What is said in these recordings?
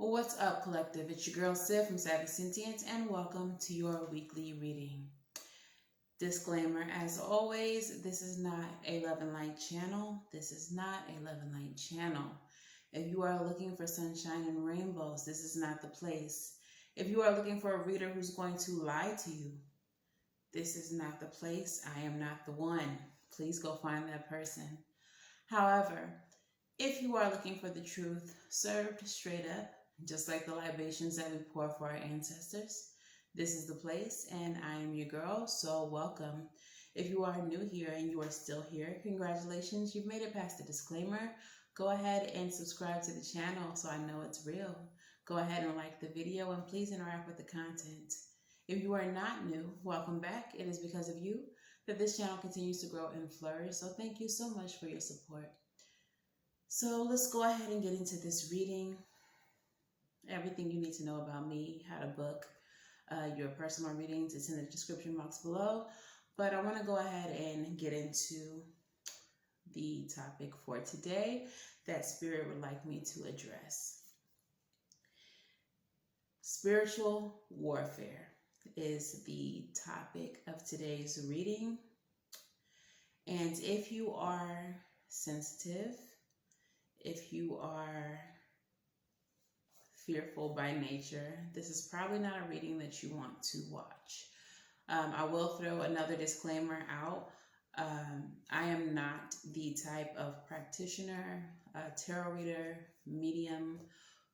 What's up, collective? It's your girl Sid from Savy, Sentient, and welcome to your weekly reading. Disclaimer, as always, this is not a love and light channel. This is not a love and light channel. If you are looking for sunshine and rainbows, this is not the place. If you are looking for a reader who's going to lie to you, this is not the place. I am not the one. Please go find that person. However, if you are looking for the truth served straight up, just like the libations that we pour for our ancestors, this is the place, and I am your girl, so welcome. If you are new here and you are still here, congratulations, you've made it past the disclaimer. Go ahead and subscribe to the channel so I know it's real. Go ahead and like the video and please interact with the content. If you are not new, welcome back. It is because of you that this channel continues to grow and flourish, so thank you so much for your support. So let's go ahead and get into this reading. Everything you need to know about me, how to book your personal readings, it's in the description box below. But I want to go ahead and get into the topic for today that Spirit would like me to address. Spiritual warfare is the topic of today's reading. And if you are sensitive, if you are fearful by nature, this is probably not a reading that you want to watch. I will throw another disclaimer out. I am not the type of practitioner, tarot reader, medium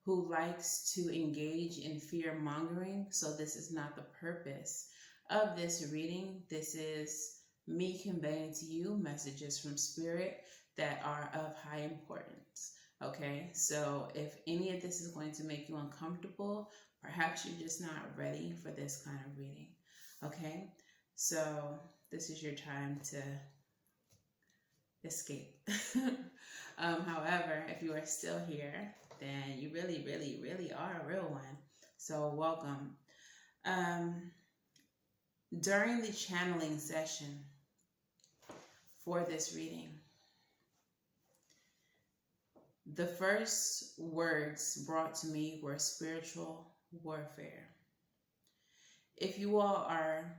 who likes to engage in fear mongering. So this is not the purpose of this reading. This is me conveying to you messages from Spirit that are of high importance. Okay, so if any of this is going to make you uncomfortable, perhaps you're just not ready for this kind of reading. Okay, so this is your time to escape. However, if you are still here, then you really, really, really are a real one. So welcome. During the channeling session for this reading, the first words brought to me were spiritual warfare. If you all are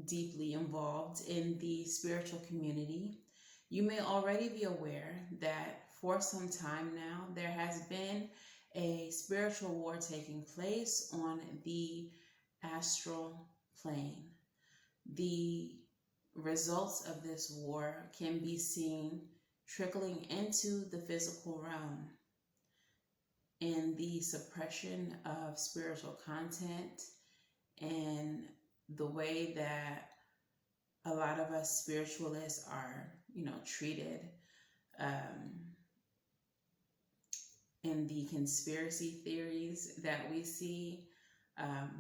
deeply involved in the spiritual community, you may already be aware that for some time now, there has been a spiritual war taking place on the astral plane. The results of this war can be seen trickling into the physical realm in the suppression of spiritual content and the way that a lot of us spiritualists are, treated in the conspiracy theories that we see.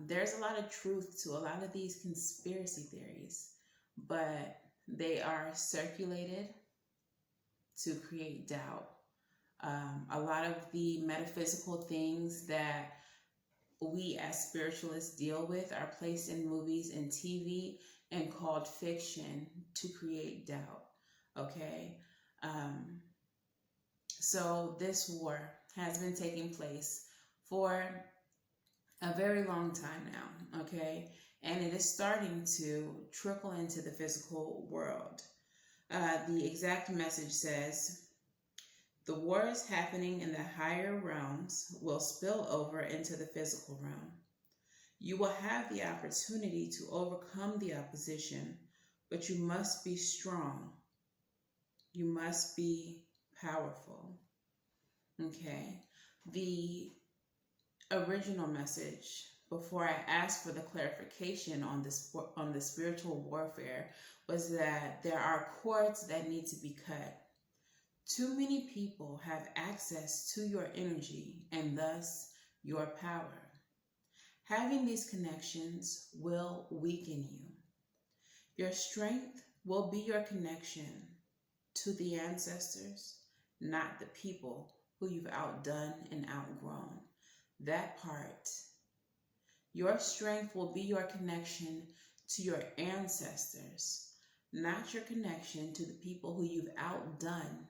There's a lot of truth to a lot of these conspiracy theories, but they are circulated to create doubt. A lot of the metaphysical things that we as spiritualists deal with are placed in movies and TV and called fiction to create doubt. Okay? So this war has been taking place for a very long time now. Okay? And it is starting to trickle into the physical world. The exact message says, the wars happening in the higher realms will spill over into the physical realm. You will have the opportunity to overcome the opposition, but you must be strong. You must be powerful. Okay. The original message, before I asked for the clarification on the spiritual warfare, was that there are cords that need to be cut. Too many people have access to your energy and thus your power. Having these connections will weaken you. Your strength will be your connection to the ancestors, not the people who you've outdone and outgrown. That part. Your strength will be your connection to your ancestors, not your connection to the people who you've outdone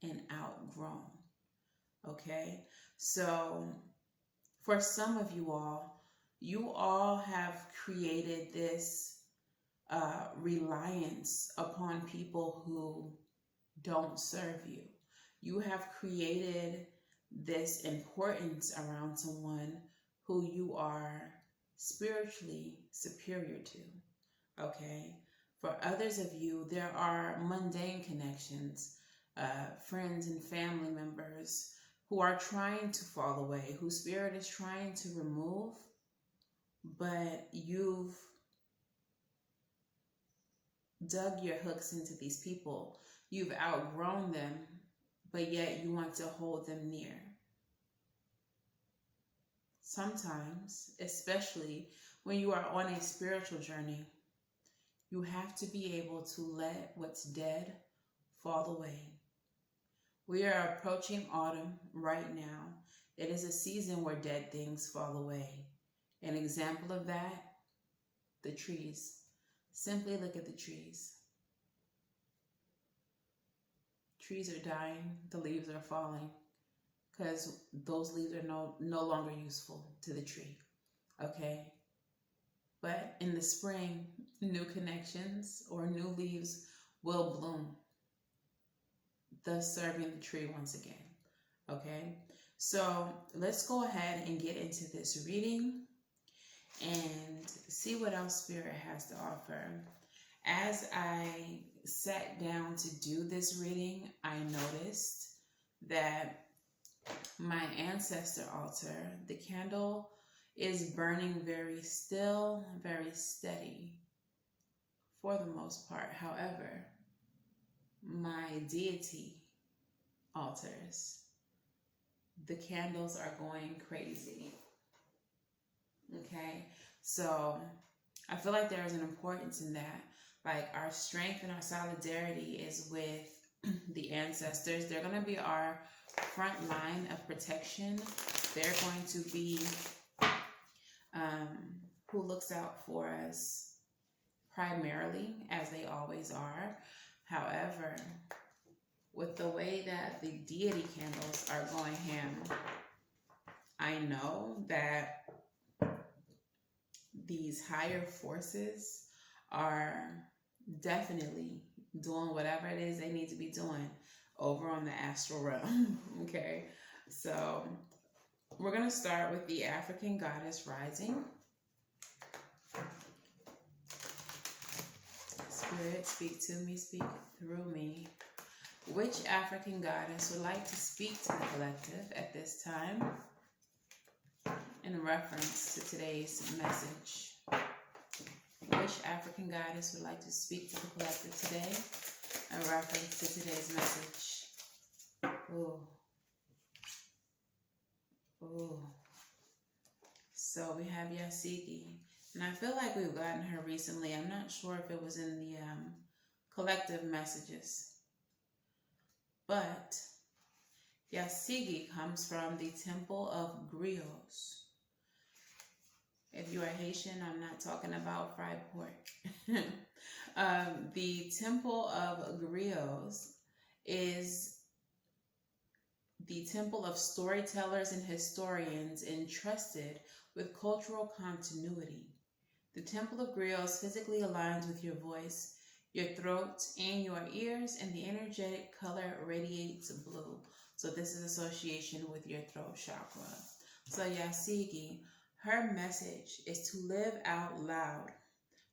and outgrown. Okay? So for some of you all have created this reliance upon people who don't serve you. You have created this importance around someone who you are spiritually superior to, okay? For others of you, there are mundane connections, friends and family members who are trying to fall away, whose spirit is trying to remove, but you've dug your hooks into these people. You've outgrown them, but yet you want to hold them near. Sometimes, especially when you are on a spiritual journey, you have to be able to let what's dead fall away. We are approaching autumn right now. It is a season where dead things fall away. An example of that, the trees. Simply look at the trees. Trees are dying, the leaves are falling, because those leaves are no longer useful to the tree, okay? But in the spring, new connections or new leaves will bloom, thus serving the tree once again, okay? So let's go ahead and get into this reading and see what else Spirit has to offer. As I sat down to do this reading, I noticed that my ancestor altar, the candle is burning very still, very steady for the most part. However, my deity altars, the candles are going crazy. Okay, so I feel like there is an importance in that. Like, our strength and our solidarity is with the ancestors. They're going to be our front line of protection. They're going to be who looks out for us primarily, as they always are. However, with the way that the deity candles are going ham, I know that these higher forces are definitely doing whatever it is they need to be doing over on the astral realm. Okay, so we're going to start with the African goddess rising. Spirit, speak to me, speak through me. Which African goddess would like to speak to the collective at this time in reference to today's message? Which African goddess would like to speak to the collective today in reference to today's message? Ooh. Ooh. So we have Yasigi. And I feel like we've gotten her recently. I'm not sure if it was in the collective messages. But Yasigi comes from the Temple of Griots. If you are Haitian, I'm not talking about fried pork. The Temple of Griots is the temple of storytellers and historians entrusted with cultural continuity. The Temple of Griots physically aligns with your voice, your throat, and your ears, and the energetic color radiates blue. So this is association with your throat chakra. So Yasigi, her message is to live out loud.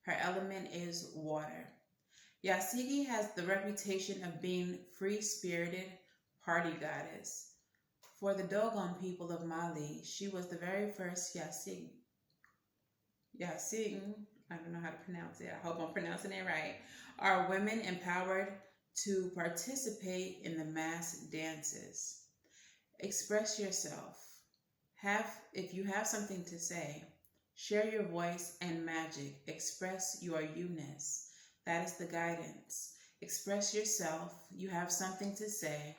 Her element is water. Yasigi has the reputation of being free-spirited party goddess. For the Dogon people of Mali, she was the very first Yasig. Yasig, I don't know how to pronounce it. I hope I'm pronouncing it right. Are women empowered to participate in the mass dances. Express yourself. If you have something to say, share your voice and magic. Express your you-ness. That is the guidance. Express yourself. You have something to say.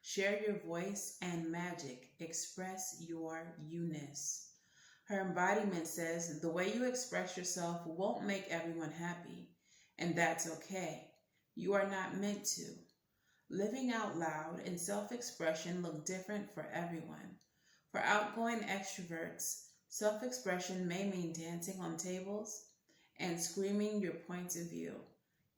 Share your voice and magic. Express your you-ness. Her embodiment says, the way you express yourself won't make everyone happy, and that's okay. You are not meant to. Living out loud and self-expression look different for everyone. For outgoing extroverts, self-expression may mean dancing on tables and screaming your points of view.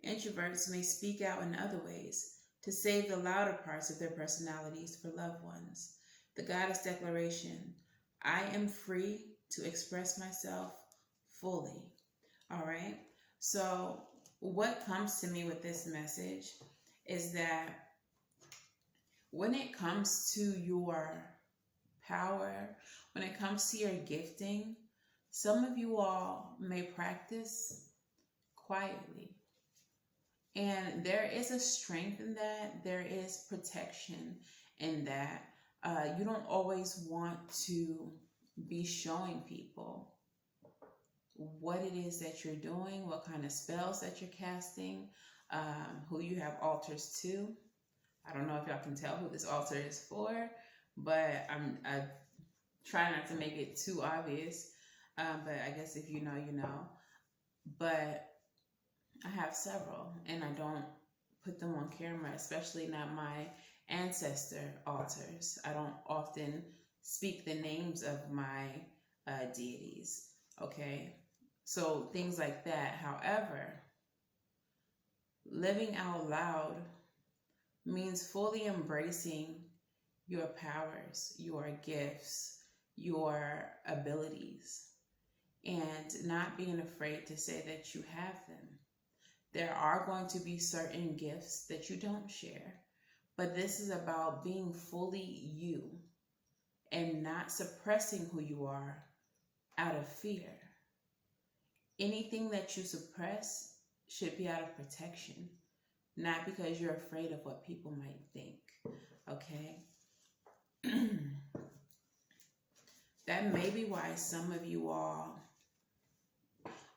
Introverts may speak out in other ways to save the louder parts of their personalities for loved ones. The Goddess Declaration: I am free to express myself fully. All right. So what comes to me with this message is that when it comes to your power, when it comes to your gifting, some of you all may practice quietly. And there is a strength in that. There is protection in that. You don't always want to be showing people what it is that you're doing, what kind of spells that you're casting, who you have altars to. I don't know if y'all can tell who this altar is for, but I try not to make it too obvious. But I guess if you know, you know. But I have several, and I don't put them on camera, especially not my ancestor altars. I don't often speak the names of my deities, okay? So things like that. However, living out loud means fully embracing your powers, your gifts, your abilities, and not being afraid to say that you have them. There are going to be certain gifts that you don't share, but this is about being fully you and not suppressing who you are out of fear. Anything that you suppress should be out of protection, not because you're afraid of what people might think, okay? That may be why some of you all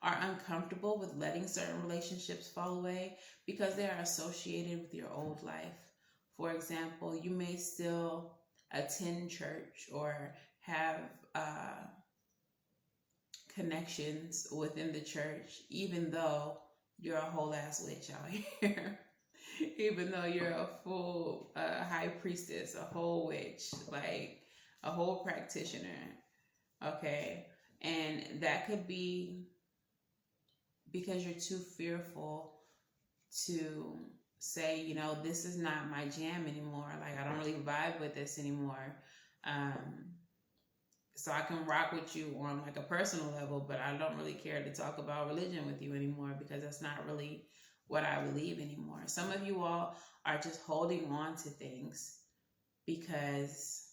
are uncomfortable with letting certain relationships fall away, because they are associated with your old life. For example, you may still attend church or have connections within the church, even though you're a whole ass witch out here. Even though you're a full high priestess, a whole witch, like a whole practitioner, okay? And that could be because you're too fearful to say, you know, this is not my jam anymore. Like, I don't really vibe with this anymore. So I can rock with you on like a personal level, but I don't really care to talk about religion with you anymore, because that's not really what I believe anymore. Some of you all are just holding on to things because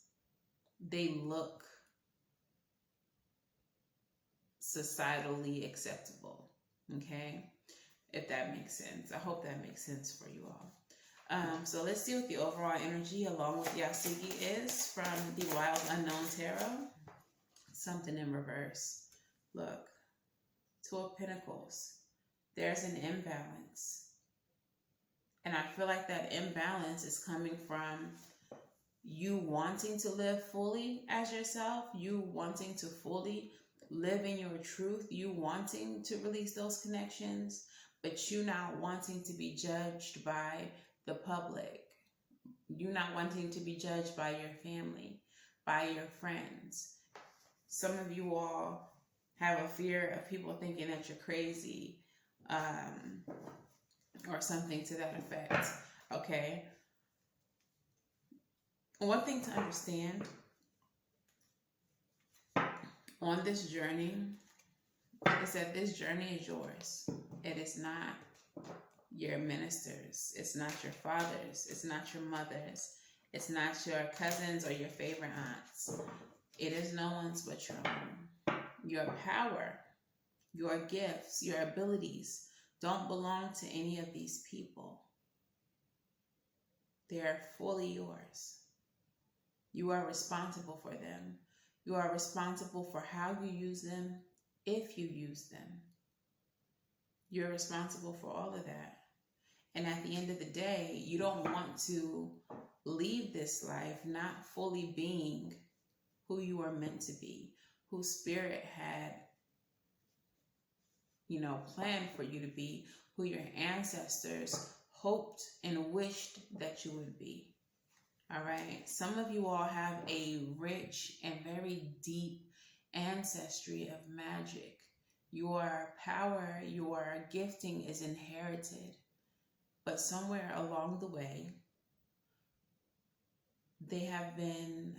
they look societally acceptable. Okay, if that makes sense. I hope that makes sense for you all. So let's see what the overall energy along with Yasugi is from the Wild Unknown Tarot. Something in reverse. Look, Two of Pentacles. There's an imbalance. And I feel like that imbalance is coming from you wanting to live fully as yourself, you wanting to fully live in your truth, you wanting to release those connections, but you not wanting to be judged by the public. You not wanting to be judged by your family, by your friends. Some of you all have a fear of people thinking that you're crazy, or something to that effect, okay? One thing to understand on this journey is that this journey is yours. It is not your minister's. It's not your father's. It's not your mother's. It's not your cousins or your favorite aunts. It is no one's but your own. Your power, your gifts, your abilities don't belong to any of these people. They are fully yours. You are responsible for them. You are responsible for how you use them, if you use them. You're responsible for all of that. And at the end of the day, you don't want to leave this life not fully being who you are meant to be, who Spirit had, you know, planned for you to be, who your ancestors hoped and wished that you would be. All right. Some of you all have a rich and very deep ancestry of magic. Your power, your gifting is inherited, but somewhere along the way, they have been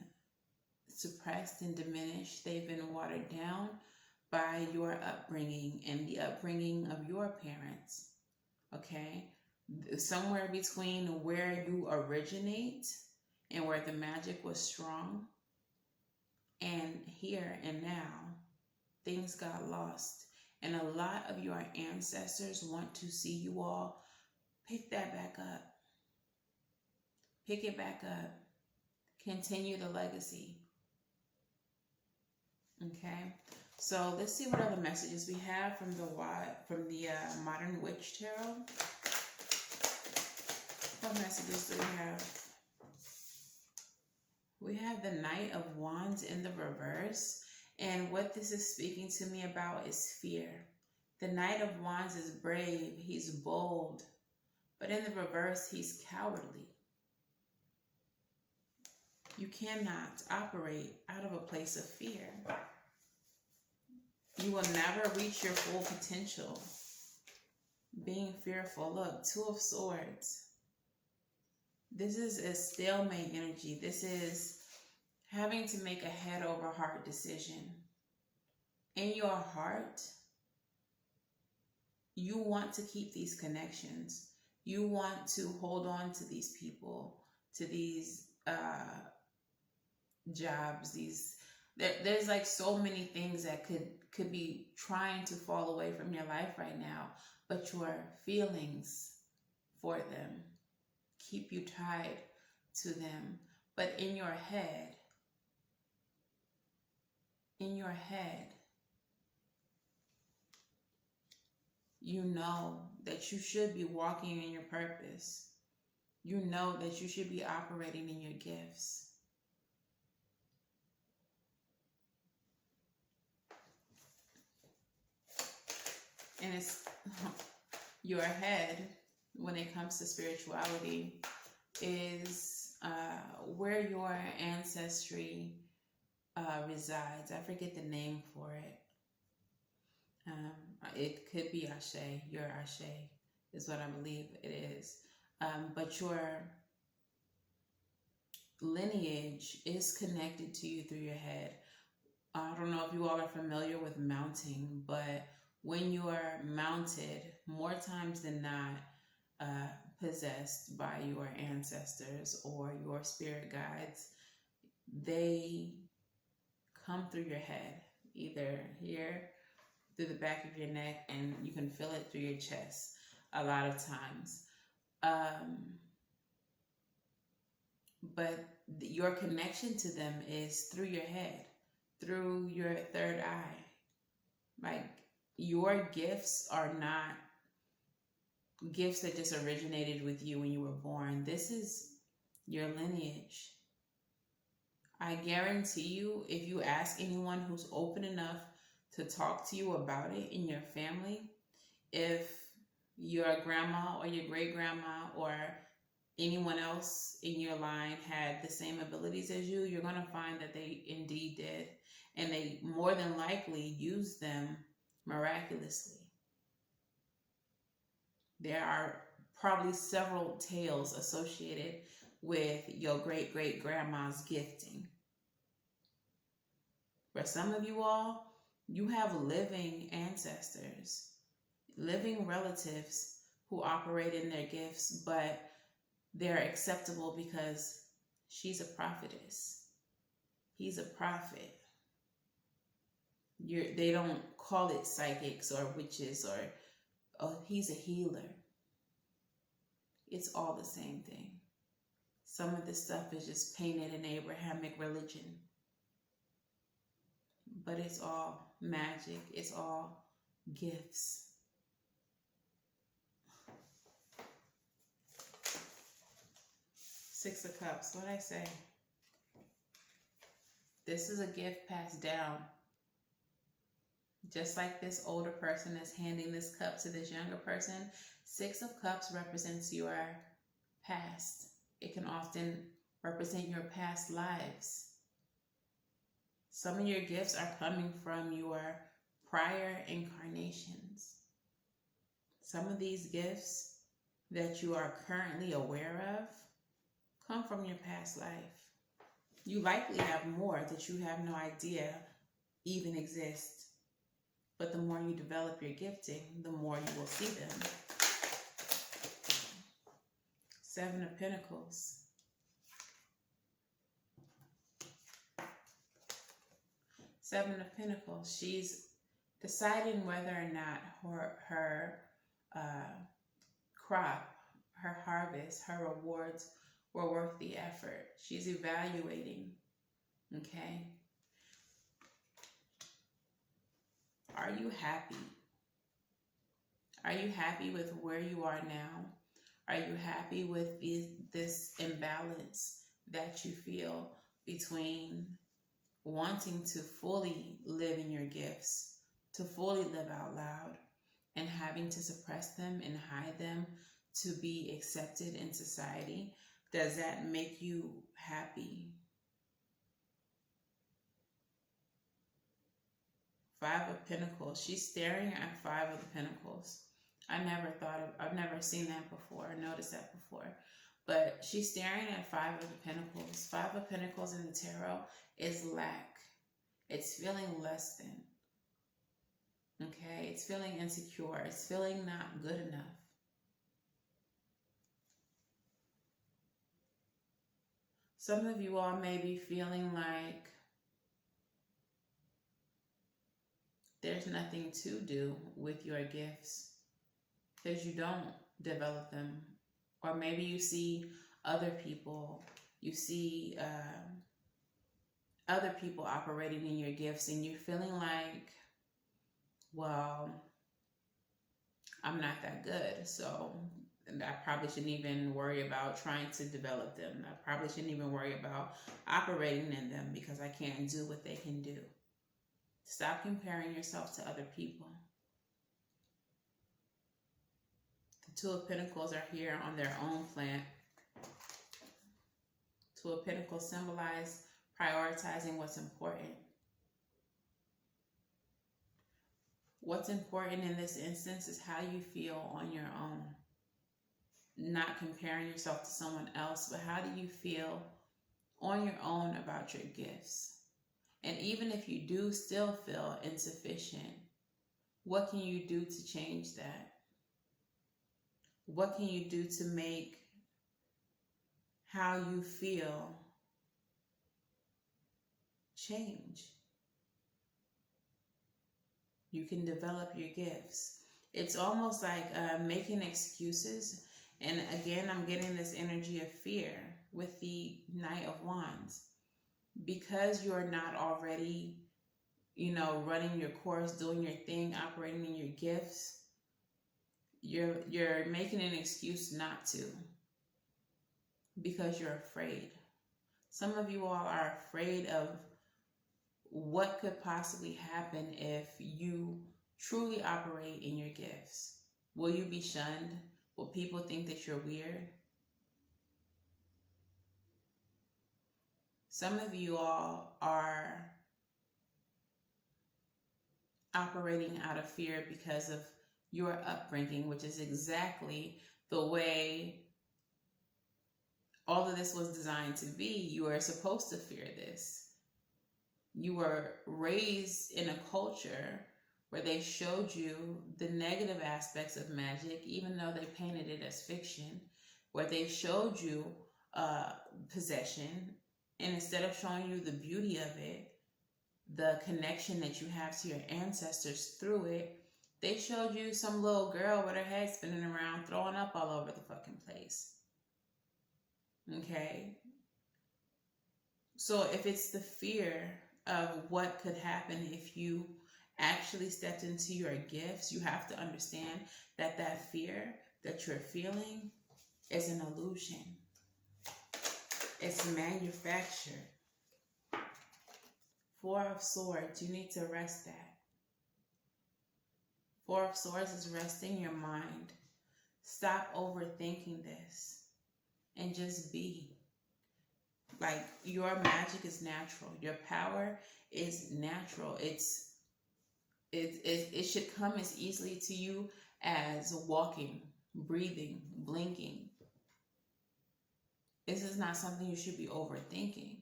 suppressed and diminished. They've been watered down by your upbringing and the upbringing of your parents, okay? Somewhere between where you originate and where the magic was strong, and here and now, things got lost. And a lot of your ancestors want to see you all pick that back up. Pick it back up. Continue the legacy. Okay? So let's see what other messages we have from the Modern Witch Tarot. What messages do we have? We have the Knight of Wands in the reverse. And what this is speaking to me about is fear. The Knight of Wands is brave. He's bold. But in the reverse, he's cowardly. You cannot operate out of a place of fear. You will never reach your full potential being fearful. Look, Two of Swords. This is a stalemate energy. This is having to make a head over heart decision. In your heart, you want to keep these connections. You want to hold on to these people, to these jobs. There's like so many things that could be trying to fall away from your life right now, but your feelings for them keep you tied to them. But in your head, you know that you should be walking in your purpose. You know that you should be operating in your gifts. And it's your head, when it comes to spirituality, is where your ancestry resides. I forget the name for it. It could be Ashe. Your Ashe is what I believe it is. But your lineage is connected to you through your head. I don't know if you all are familiar with mounting, but when you are mounted, more times than not, possessed by your ancestors or your spirit guides, they come through your head, either here, through the back of your neck, and you can feel it through your chest a lot of times. But your connection to them is through your head, through your third eye. Like, your gifts are not gifts that just originated with you when you were born. This is your lineage. I guarantee you, if you ask anyone who's open enough to talk to you about it in your family, if your grandma or your great-grandma or anyone else in your line had the same abilities as you, you're going to find that they indeed did. And they more than likely used them miraculously. There are probably several tales associated with your great-great-grandma's gifting. For some of you all, you have living ancestors, living relatives who operate in their gifts, but they're acceptable because she's a prophetess. He's a prophet. They don't call it psychics or witches or, oh, he's a healer. It's all the same thing. Some of this stuff is just painted in Abrahamic religion. But it's all magic. It's all gifts. Six of Cups. What'd I say? This is a gift passed down. Just like this older person is handing this cup to this younger person, Six of Cups represents your past. It can often represent your past lives. Some of your gifts are coming from your prior incarnations. Some of these gifts that you are currently aware of come from your past life. You likely have more that you have no idea even exist. But the more you develop your gifting, the more you will see them. 7 of Pentacles. 7 of Pentacles. She's deciding whether or not her crop, her harvest, her rewards were worth the effort. She's evaluating. Okay? Are you happy? Are you happy with where you are now? Are you happy with this imbalance that you feel between wanting to fully live in your gifts, to fully live out loud, and having to suppress them and hide them to be accepted in society? Does that make you happy? 5 of Pentacles. She's staring at 5 of the Pentacles. I've never seen that before, noticed that before. But she's staring at 5 of the Pentacles. 5 of Pentacles in the tarot is lack. It's feeling less than. Okay? It's feeling insecure. It's feeling not good enough. Some of you all may be feeling like there's nothing to do with your gifts because you don't develop them. Or maybe you see other people, other people operating in your gifts and you're feeling like, well, I'm not that good, so I probably shouldn't even worry about trying to develop them. I probably shouldn't even worry about operating in them because I can't do what they can do. Stop comparing yourself to other people. The 2 of Pentacles are here on their own planet. 2 of Pentacles symbolize prioritizing what's important. What's important in this instance is how you feel on your own. Not comparing yourself to someone else, but how do you feel on your own about your gifts? And even if you do still feel insufficient, what can you do to change that? What can you do to make how you feel change? You can develop your gifts. It's almost like making excuses. And again, I'm getting this energy of fear with the Knight of Wands. Because you're not already, running your course, doing your thing, operating in your gifts, you're making an excuse not to because you're afraid. Some of you all are afraid of what could possibly happen if you truly operate in your gifts. Will you be shunned? Will people think that you're weird? Some of you all are operating out of fear because of your upbringing, which is exactly the way all of this was designed to be. You are supposed to fear this. You were raised in a culture where they showed you the negative aspects of magic, even though they painted it as fiction, where they showed you possession, and instead of showing you the beauty of it, the connection that you have to your ancestors through it, they showed you some little girl with her head spinning around, throwing up all over the fucking place. Okay? So if it's the fear of what could happen if you actually stepped into your gifts, you have to understand that that fear that you're feeling is an illusion. It's manufactured. 4 of Swords, you need to rest that. 4 of Swords is resting your mind. Stop overthinking this and just be. Like, your magic is natural. Your power is natural. It should come as easily to you as walking, breathing, blinking. This is not something you should be overthinking.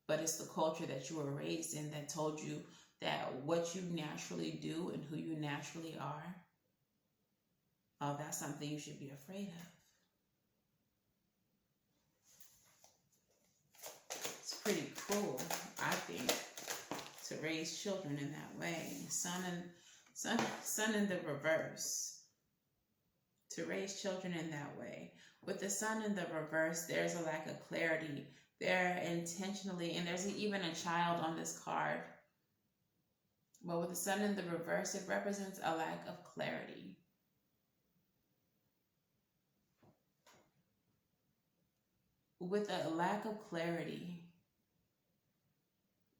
But it's the culture that you were raised in that told you that what you naturally do and who you naturally are, oh, that's something you should be afraid of. It's pretty cruel, I think, to raise children in that way. Sun in the reverse. To raise children in that way. With the sun in the reverse, there's a lack of clarity. They're intentionally, and there's even a child on this card. But with the sun in the reverse, it represents a lack of clarity. With a lack of clarity,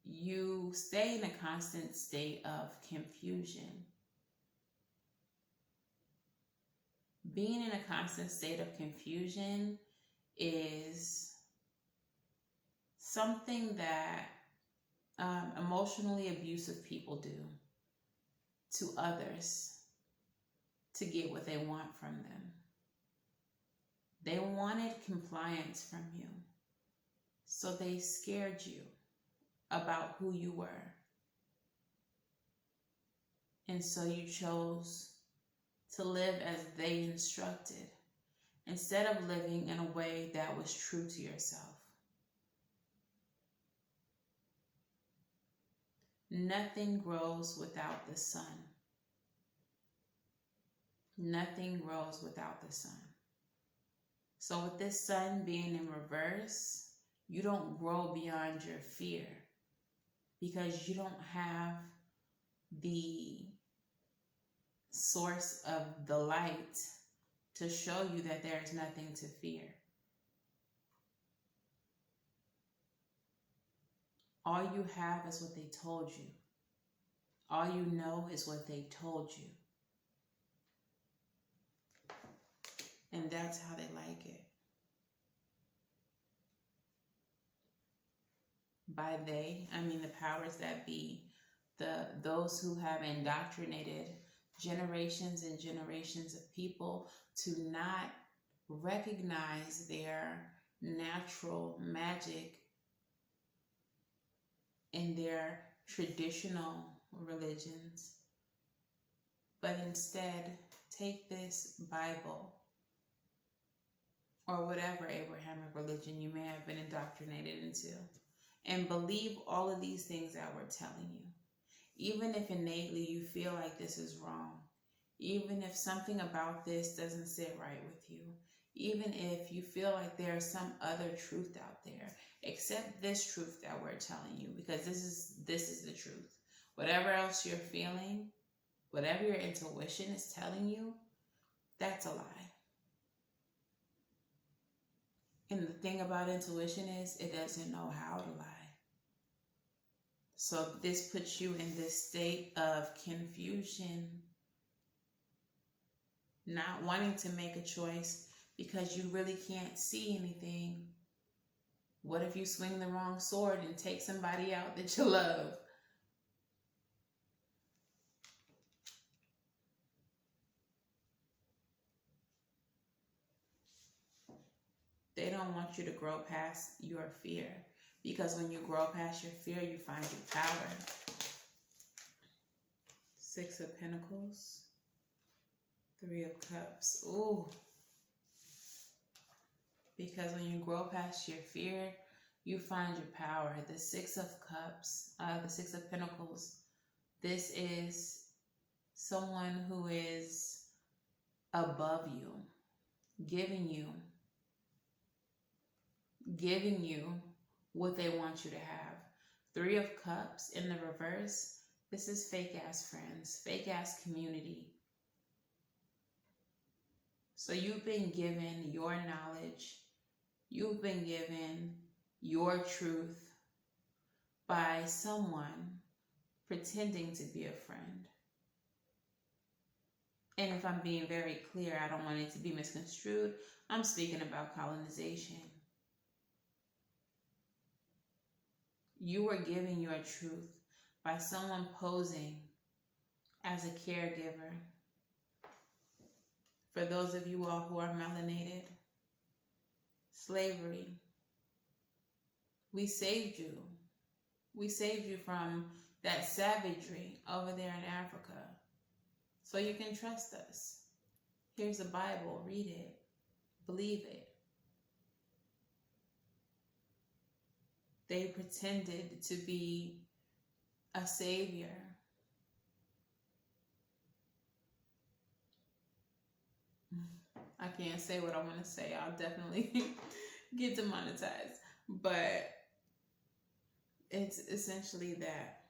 you stay in a constant state of confusion. Being in a constant state of confusion is something that emotionally abusive people do to others to get what they want from them. They wanted compliance from you, so they scared you about who you were. And so you chose to live as they instructed, instead of living in a way that was true to yourself. Nothing grows without the sun. Nothing grows without the sun. So with this sun being in reverse, you don't grow beyond your fear because you don't have the source of the light to show you that there is nothing to fear. All you have is what they told you. All you know is what they told you. And that's how they like it. By they, I mean the powers that be, those who have indoctrinated generations and generations of people to not recognize their natural magic in their traditional religions, but instead take this Bible or whatever Abrahamic religion you may have been indoctrinated into and believe all of these things that we're telling you. Even if innately you feel like this is wrong, even if something about this doesn't sit right with you, even if you feel like there's some other truth out there, accept this truth that we're telling you, because this is the truth. Whatever else you're feeling, whatever your intuition is telling you, that's a lie. And the thing about intuition is it doesn't know how to lie. So this puts you in this state of confusion, not wanting to make a choice because you really can't see anything. What if you swing the wrong sword and take somebody out that you love? They don't want you to grow past your fear, because when you grow past your fear, you find your power. Six of Pentacles, Three of Cups. Ooh. Because when you grow past your fear, you find your power. The Six of Cups, the Six of Pentacles, this is someone who is above you, giving you what they want you to have. Three of Cups in the reverse, this is fake ass friends, fake ass community. So you've been given your knowledge, you've been given your truth by someone pretending to be a friend. And if I'm being very clear, I don't want it to be misconstrued, I'm speaking about colonization. You were giving your truth by someone posing as a caregiver. For those of you all who are melanated, slavery. We saved you. We saved you from that savagery over there in Africa. So you can trust us. Here's the Bible. Read it. Believe it. They pretended to be a savior. I can't say what I want to say. I'll definitely get demonetized. But it's essentially that.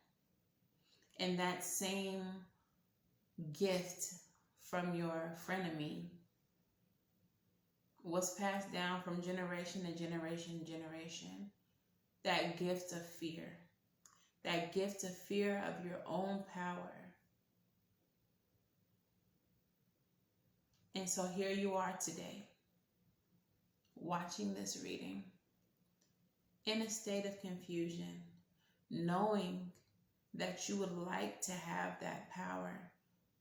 And that same gift from your frenemy was passed down from generation to generation to generation. That gift of fear. That gift of fear of your own power. And so here you are today, watching this reading in a state of confusion, knowing that you would like to have that power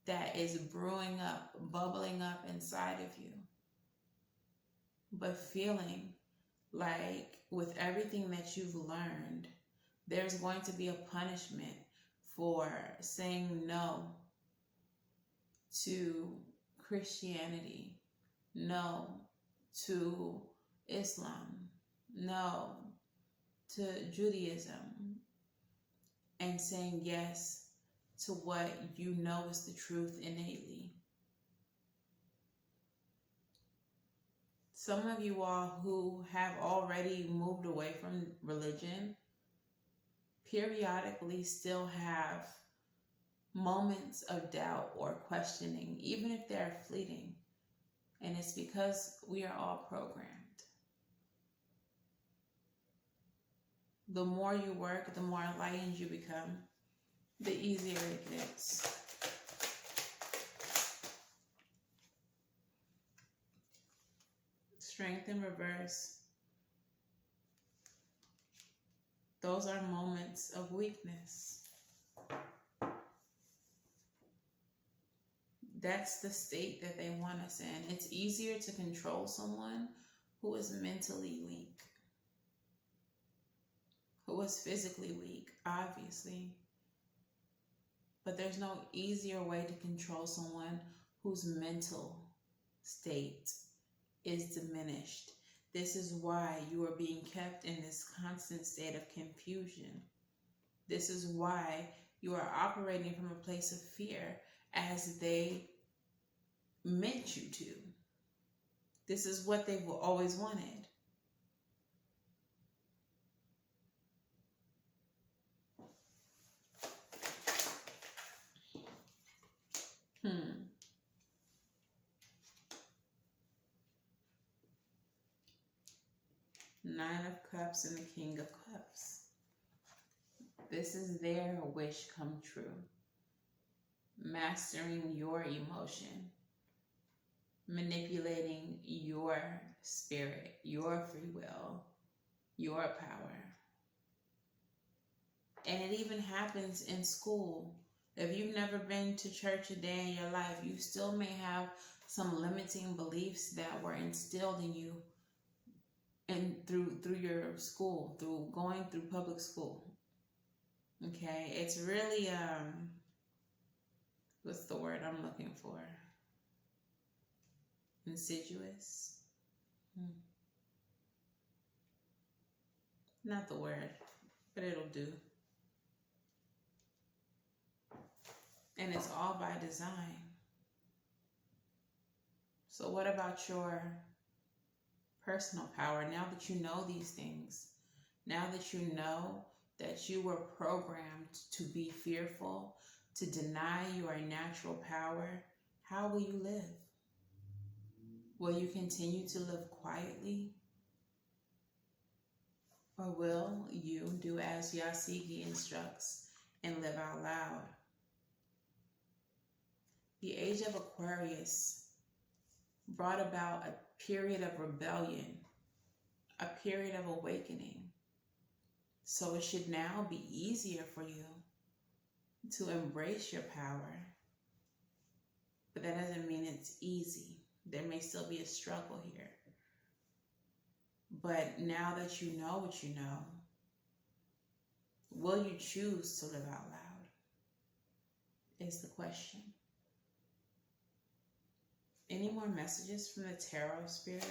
that is brewing up, bubbling up inside of you, but feeling like with everything that you've learned, there's going to be a punishment for saying no to Christianity, no to Islam, no to Judaism, and saying yes to what you know is the truth innately. Some of you all who have already moved away from religion periodically still have moments of doubt or questioning, even if they're fleeting. And it's because we are all programmed. The more you work, the more enlightened you become, the easier it gets. Strength in reverse. Those are moments of weakness. That's the state that they want us in. It's easier to control someone who is mentally weak, who is physically weak, obviously. But there's no easier way to control someone whose mental state is diminished. This is why you are being kept in this constant state of confusion. This is why you are operating from a place of fear as they meant you to. This is what they've always wanted. Nine of Cups and the King of Cups. This is their wish come true. Mastering your emotion. Manipulating your spirit, your free will, your power. And it even happens in school. If you've never been to church a day in your life, you still may have some limiting beliefs that were instilled in you and through your school, through going through public school. Okay, it's really what's the word I'm looking for? Insidious. Not the word, but it'll do. And it's all by design. So what about your personal power? Now that you know these things, now that you know that you were programmed to be fearful, to deny your natural power, how will you live? Will you continue to live quietly? Or will you do as Yasigi instructs and live out loud? The age of Aquarius brought about a period of rebellion, a period of awakening. So it should now be easier for you to embrace your power. But that doesn't mean it's easy. There may still be a struggle here. But now that you know what you know, will you choose to live out loud? Is the question. Any more messages from the tarot spirit?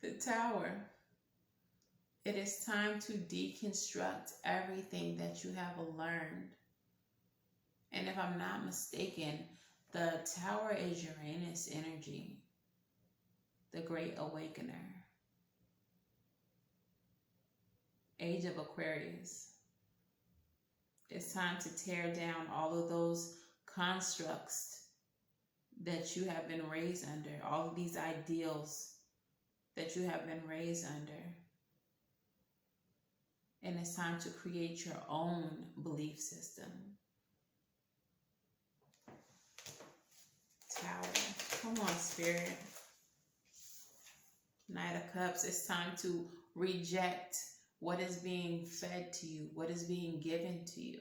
The Tower. It is time to deconstruct everything that you have learned. And if I'm not mistaken, the Tower is Uranus energy, the Great Awakener, Age of Aquarius. It's time to tear down all of those constructs that you have been raised under, all of these ideals that you have been raised under. And it's time to create your own belief system. Tower. Come on, Spirit. Knight of Cups. It's time to reject what is being fed to you, what is being given to you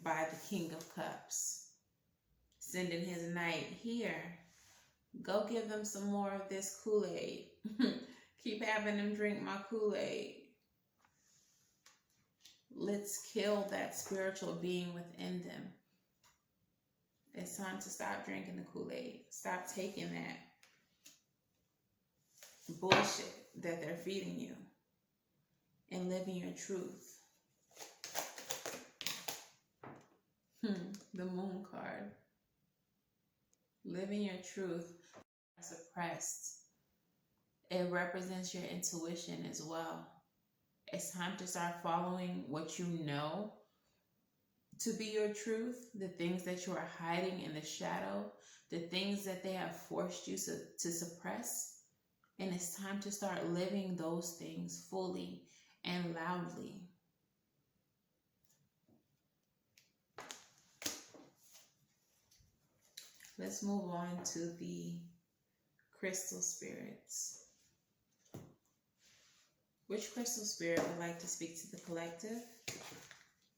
by the King of Cups. Sending his knight here. Go give them some more of this Kool-Aid. Keep having them drink my Kool-Aid. Let's kill that spiritual being within them. It's time to stop drinking the Kool-Aid. Stop taking that bullshit that they're feeding you and living your truth. The Moon card. Living your truth. Suppressed. It represents your intuition as well. It's time to start following what you know to be your truth, the things that you are hiding in the shadow, the things that they have forced you to suppress. And it's time to start living those things fully and loudly. Let's move on to the crystal spirits. Which crystal spirit would like to speak to the collective?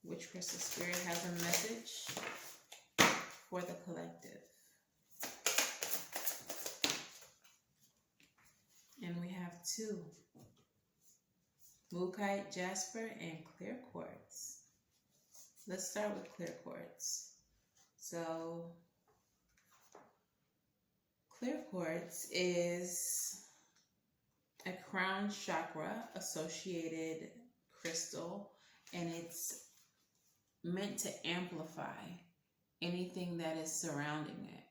Which crystal spirit has a message for the collective? And we have two. Mookaite, Jasper, and clear quartz. Let's start with clear quartz. So, clear quartz is a crown chakra associated crystal, and it's meant to amplify anything that is surrounding it.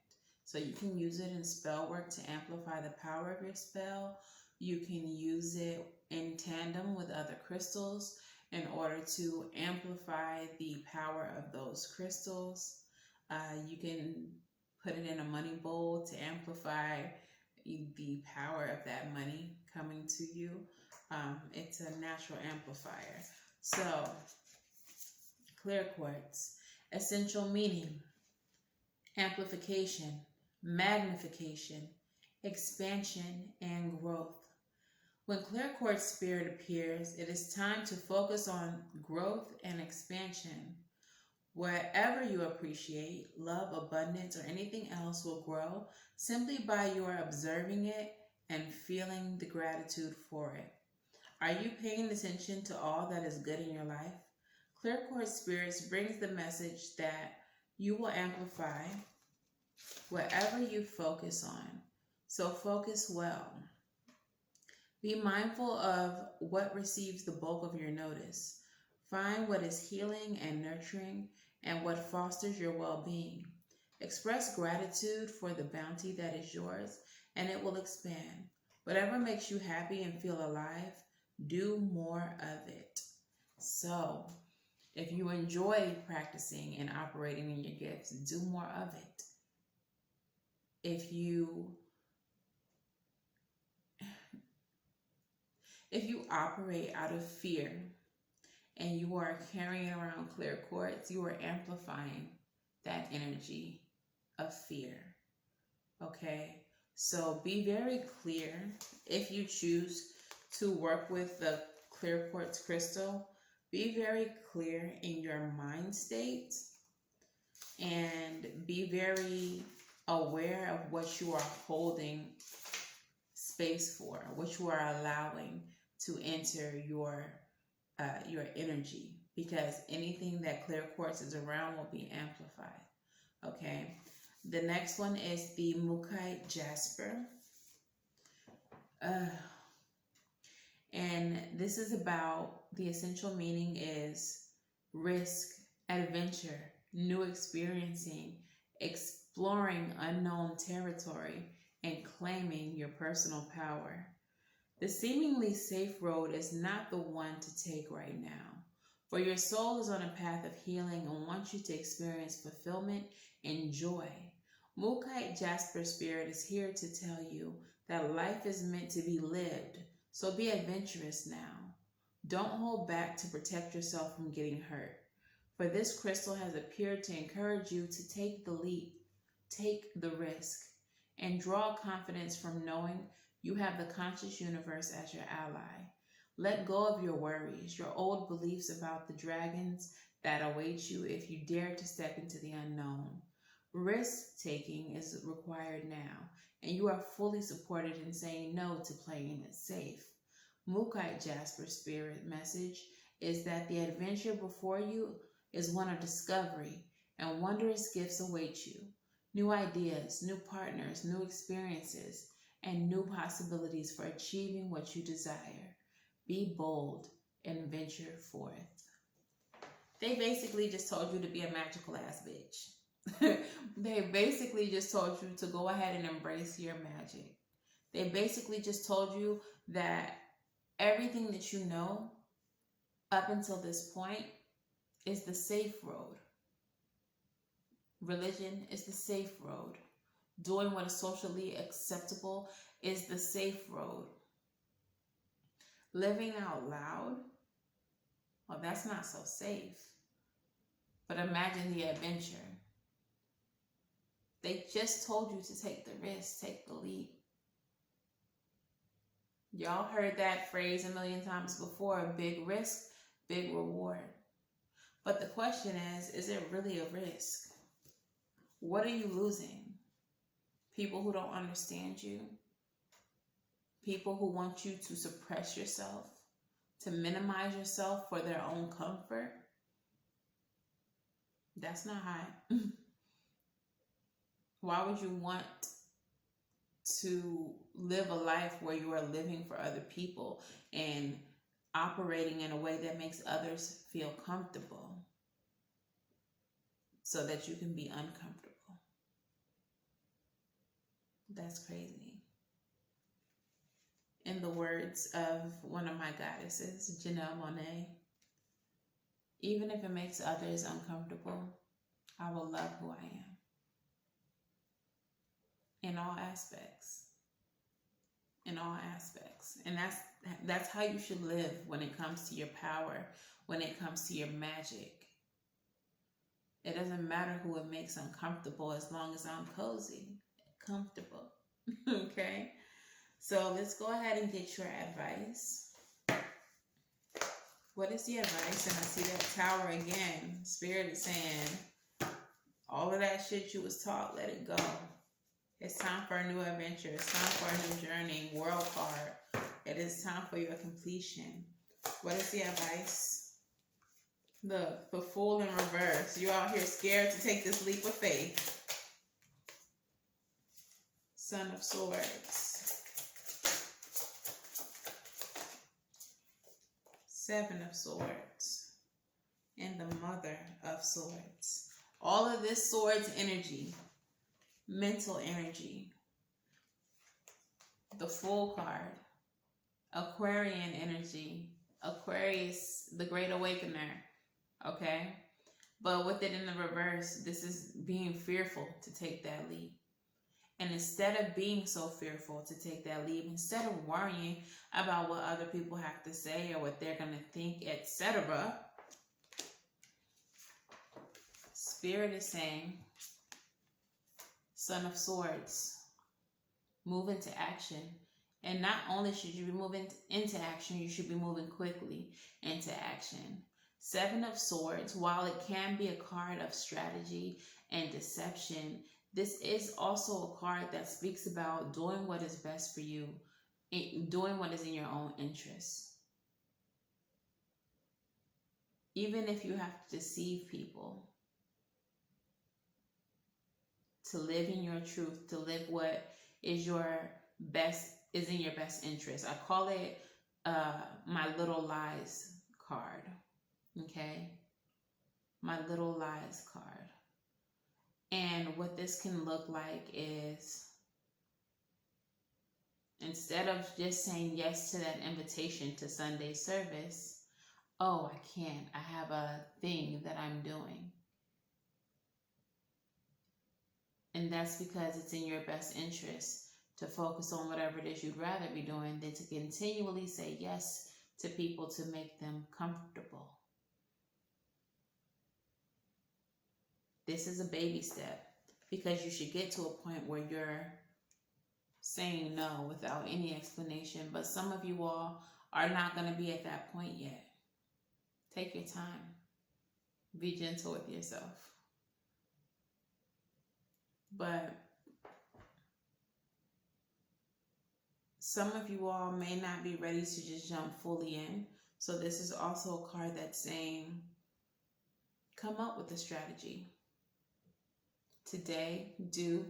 So you can use it in spell work to amplify the power of your spell. You can use it in tandem with other crystals in order to amplify the power of those crystals. You can put it in a money bowl to amplify the power of that money coming to you. It's a natural amplifier. So, clear quartz, essential meaning, amplification, magnification, expansion, and growth. When clear quartz spirit appears, it is time to focus on growth and expansion. Wherever you appreciate, love, abundance, or anything else will grow simply by your observing it and feeling the gratitude for it. Are you paying attention to all that is good in your life? Clear quartz spirits brings the message that you will amplify whatever you focus on. So focus well. Be mindful of what receives the bulk of your notice. Find what is healing and nurturing and what fosters your well-being. Express gratitude for the bounty that is yours, and it will expand. Whatever makes you happy and feel alive, do more of it. So, if you enjoy practicing and operating in your gifts, do more of it. If you operate out of fear and you are carrying around clear quartz, you are amplifying that energy of fear. Okay, so be very clear. If you choose to work with the clear quartz crystal, be very clear in your mind state and be very aware of what you are holding space for, what you are allowing to enter your energy, because anything that clear quartz is around will be amplified. Okay, the next one is the Mookaite Jasper. And this is about, the essential meaning is risk, adventure, new experiencing, exploring unknown territory, and claiming your personal power. The seemingly safe road is not the one to take right now, for your soul is on a path of healing and wants you to experience fulfillment and joy. Mookaite Jasper Spirit is here to tell you that life is meant to be lived, so be adventurous now. Don't hold back to protect yourself from getting hurt, for this crystal has appeared to encourage you to take the leap, take the risk, and draw confidence from knowing you have the conscious universe as your ally. Let go of your worries, your old beliefs about the dragons that await you if you dare to step into the unknown. Risk-taking is required now, and you are fully supported in saying no to playing it safe. Mookaite Jasper Spirit message is that the adventure before you is one of discovery, and wondrous gifts await you. New ideas, new partners, new experiences, and new possibilities for achieving what you desire. Be bold and venture forth. They basically just told you to be a magical ass bitch. They basically just told you to go ahead and embrace your magic. They basically just told you that everything that you know up until this point is the safe road. Religion is the safe road. Doing what is socially acceptable is the safe road. Living out loud, well, that's not so safe. But imagine the adventure. They just told you to take the risk, take the leap. Y'all heard that phrase a million times before, big risk, big reward. But the question is it really a risk? What are you losing? People who don't understand you? People who want you to suppress yourself, to minimize yourself for their own comfort? That's not high. Why would you want to live a life where you are living for other people and operating in a way that makes others feel comfortable so that you can be uncomfortable? That's crazy. In the words of one of my goddesses, Janelle Monáe, even if it makes others uncomfortable, I will love who I am. In all aspects. In all aspects. And that's how you should live when it comes to your power, when it comes to your magic. It doesn't matter who it makes uncomfortable as long as I'm cozy, comfortable. Okay? So let's go ahead and get your advice. What is the advice? And I see that tower again. Spirit is saying, all of that shit you was taught, let it go. It's time for a new adventure. It's time for a new journey. World card. It is time for your completion. What is the advice? Look, the Fool in reverse. You out here scared to take this leap of faith. Son of Swords. Seven of Swords. And the Mother of Swords. All of this Swords energy. Mental energy. The Fool card. Aquarian energy. Aquarius, the Great Awakener. Okay? But with it in the reverse, this is being fearful to take that leap. And instead of being so fearful to take that leap, instead of worrying about what other people have to say or what they're going to think, etc., Spirit is saying, Son of Swords, move into action. And not only should you be moving into action, you should be moving quickly into action. Seven of Swords, while it can be a card of strategy and deception, this is also a card that speaks about doing what is best for you, doing what is in your own interest. Even if you have to deceive people, to live in your truth, to live what is in your best interest. I call it my little lies card. Okay? My little lies card. And what this can look like is, instead of just saying yes to that invitation to Sunday service, oh, I can't. I have a thing that I'm doing. And that's because it's in your best interest to focus on whatever it is you'd rather be doing than to continually say yes to people to make them comfortable. This is a baby step, because you should get to a point where you're saying no without any explanation. But some of you all are not going to be at that point yet. Take your time. Be gentle with yourself. But some of you all may not be ready to just jump fully in. So this is also a card that's saying, come up with a strategy. Today, do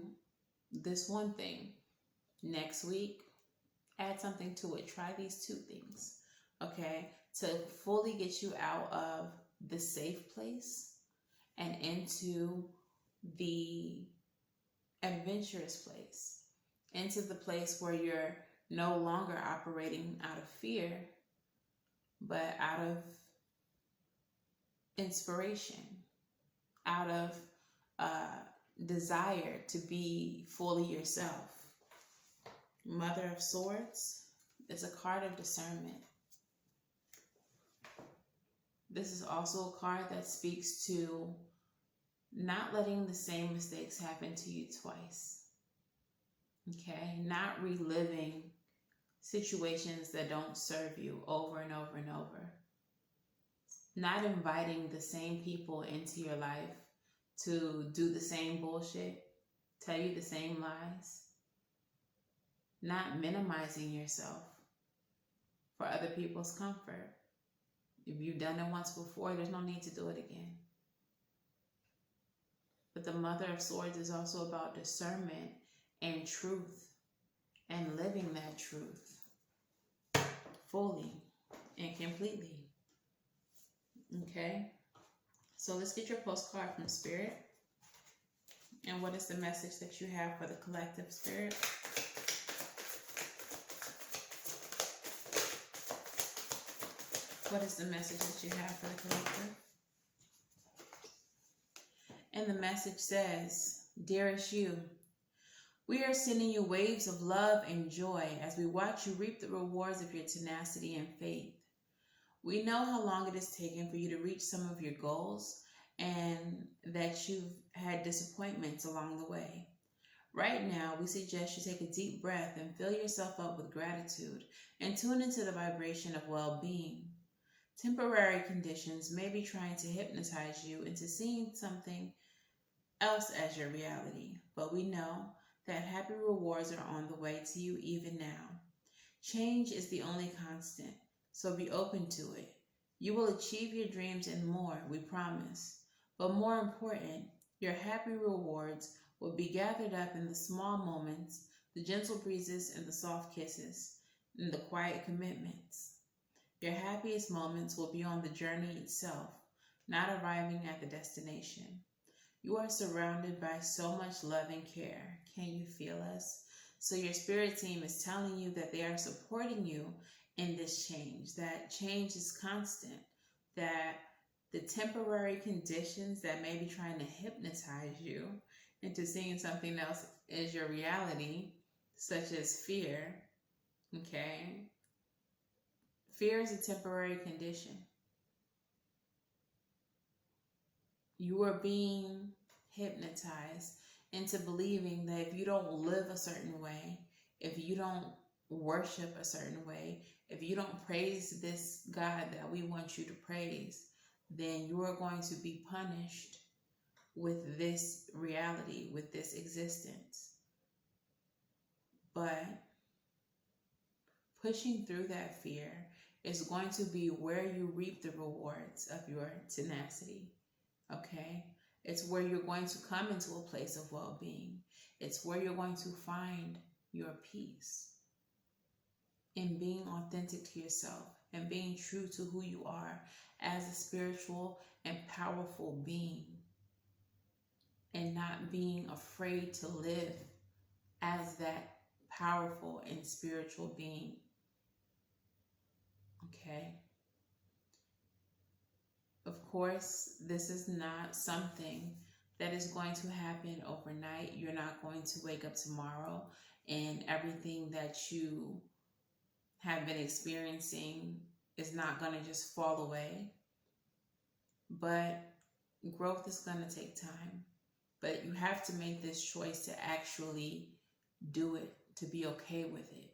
this one thing. Next week, add something to it. Try these two things, okay? To fully get you out of the safe place and into the adventurous place, into the place where you're no longer operating out of fear, but out of inspiration, out of desire to be fully yourself. Mother of Swords is a card of discernment. This is also a card that speaks to not letting the same mistakes happen to you twice. Okay? Not reliving situations that don't serve you over and over and over. Not inviting the same people into your life to do the same bullshit, tell you the same lies. Not minimizing yourself for other people's comfort. If you've done it once before, there's no need to do it again. But the Mother of Swords is also about discernment and truth, and living that truth fully and completely. Okay? So let's get your postcard from Spirit. And what is the message that you have for the collective, Spirit? What is the message that you have for the collective? And the message says, Dearest you, we are sending you waves of love and joy as we watch you reap the rewards of your tenacity and faith. We know how long it has taken for you to reach some of your goals and that you've had disappointments along the way. Right now, we suggest you take a deep breath and fill yourself up with gratitude and tune into the vibration of well-being. Temporary conditions may be trying to hypnotize you into seeing something else as your reality, but we know that happy rewards are on the way to you even now. Change is the only constant, so be open to it. You will achieve your dreams and more, we promise. But more important, your happy rewards will be gathered up in the small moments, the gentle breezes and the soft kisses, and the quiet commitments. Your happiest moments will be on the journey itself, not arriving at the destination. You are surrounded by so much love and care. Can you feel us? So your spirit team is telling you that they are supporting you in this change, that change is constant, that the temporary conditions that may be trying to hypnotize you into seeing something else as your reality, such as fear, okay? Fear is a temporary condition. you are being hypnotized into believing that if you don't live a certain way, if you don't worship a certain way, if you don't praise this God that we want you to praise, then you are going to be punished with this reality, with this existence. But pushing through that fear is going to be where you reap the rewards of your tenacity, okay? It's where you're going to come into a place of well-being. It's where you're going to find your peace in being authentic to yourself and being true to who you are as a spiritual and powerful being, and not being afraid to live as that powerful and spiritual being. Okay? Of course, this is not something that is going to happen overnight. You're not going to wake up tomorrow and everything that you have been experiencing is not going to just fall away. But growth is going to take time. But you have to make this choice to actually do it, to be okay with it,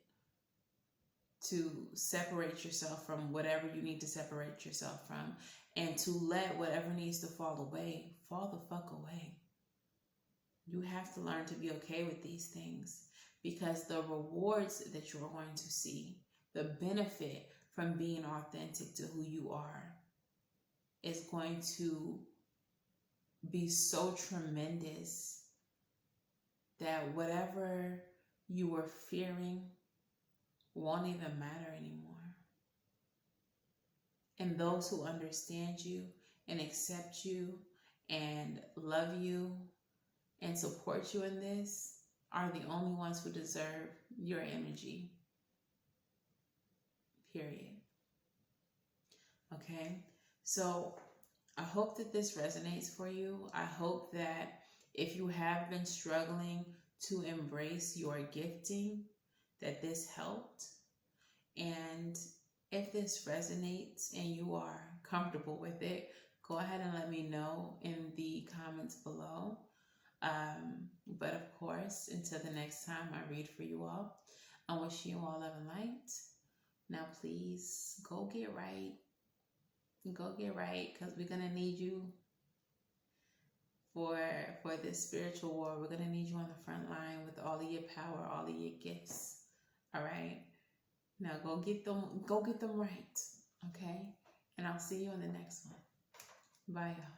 to separate yourself from whatever you need to separate yourself from, and to let whatever needs to fall away, fall the fuck away. You have to learn to be okay with these things, because the rewards that you're going to see, the benefit from being authentic to who you are, is going to be so tremendous that whatever you were fearing won't even matter anymore. And those who understand you and accept you and love you and support you in this are the only ones who deserve your energy. Period. Okay? So I hope that this resonates for you. I hope that if you have been struggling to embrace your gifting, that this helped. And if this resonates and you are comfortable with it, go ahead and let me know in the comments below. But of course, until the next time I read for you all, I wish you all love and light. Now please go get right. Go get right, because we're going to need you for this spiritual war. We're going to need you on the front line with all of your power, all of your gifts. All right? Now go get them right. Okay? And I'll see you in the next one. Bye, y'all.